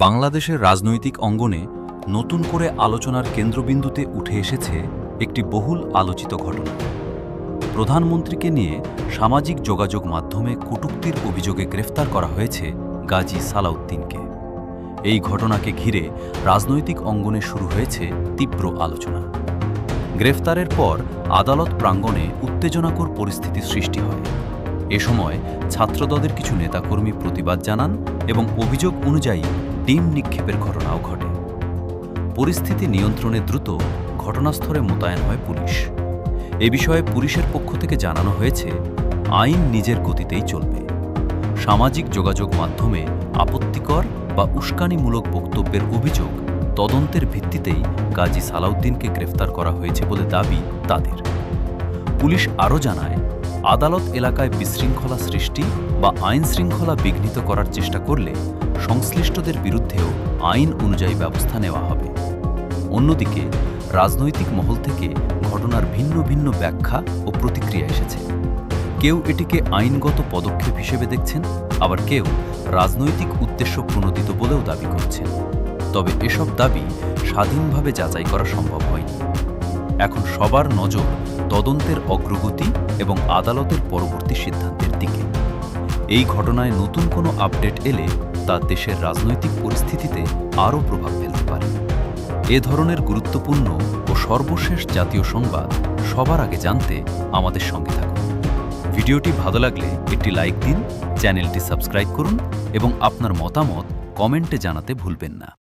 বাংলাদেশের রাজনৈতিক অঙ্গনে নতুন করে আলোচনার কেন্দ্রবিন্দুতে উঠে এসেছে একটি বহুল আলোচিত ঘটনা। প্রধানমন্ত্রীকে নিয়ে সামাজিক যোগাযোগ মাধ্যমে কটূক্তির অভিযোগে গ্রেফতার করা হয়েছে গাজী সালাউদ্দিনকে। এই ঘটনাকে ঘিরে রাজনৈতিক অঙ্গনে শুরু হয়েছে তীব্র আলোচনা। গ্রেফতারের পর আদালত প্রাঙ্গণে উত্তেজনাকর পরিস্থিতি সৃষ্টি হয়। এ সময় ছাত্রদলের কিছু নেতাকর্মী প্রতিবাদ জানান এবং অভিযোগ অনুযায়ী ডিম নিক্ষেপের ঘটনাও ঘটে। পরিস্থিতি নিয়ন্ত্রণে দ্রুত ঘটনাস্থলে মোতায়েন হয় পুলিশ। এ বিষয়ে পুলিশের পক্ষ থেকে জানানো হয়েছে, আইন নিজের গতিতেই চলবে। সামাজিক যোগাযোগ মাধ্যমে আপত্তিকর বা উস্কানিমূলক বক্তব্যের অভিযোগ তদন্তের ভিত্তিতেই গাজী সালাউদ্দিনকে গ্রেফতার করা হয়েছে বলে দাবি তাদের। পুলিশ আরও জানায়, আদালত এলাকায় বিশৃঙ্খলা সৃষ্টি বা আইন শৃঙ্খলা বিঘ্নিত করার চেষ্টা করলে সংশ্লিষ্টদের বিরুদ্ধেও আইন অনুযায়ী ব্যবস্থা নেওয়া হবে। অন্যদিকে রাজনৈতিক মহল থেকে ঘটনার ভিন্ন ভিন্ন ব্যাখ্যা ও প্রতিক্রিয়া এসেছে। কেউ এটিকে আইনগত পদক্ষেপ হিসেবে দেখছেন, আবার কেউ রাজনৈতিক উদ্দেশ্য প্রণোদিত বলেও দাবি করছেন। তবে এসব দাবি স্বাধীনভাবে যাচাই করা সম্ভব হয়নি। এখন সবার নজর তদন্তের অগ্রগতি এবং আদালতের পরবর্তী সিদ্ধান্তের দিকে। এই ঘটনায় নতুন কোনো আপডেট এলে তা দেশের রাজনৈতিক পরিস্থিতিতে আরও প্রভাব ফেলতে পারে। এ ধরনের গুরুত্বপূর্ণ ও সর্বশেষ জাতীয় সংবাদ সবার আগে জানতে আমাদের সঙ্গে থাকুন। ভিডিওটি ভালো লাগলে একটি লাইক দিন, চ্যানেলটি সাবস্ক্রাইব করুন এবং আপনার মতামত কমেন্টে জানাতে ভুলবেন না।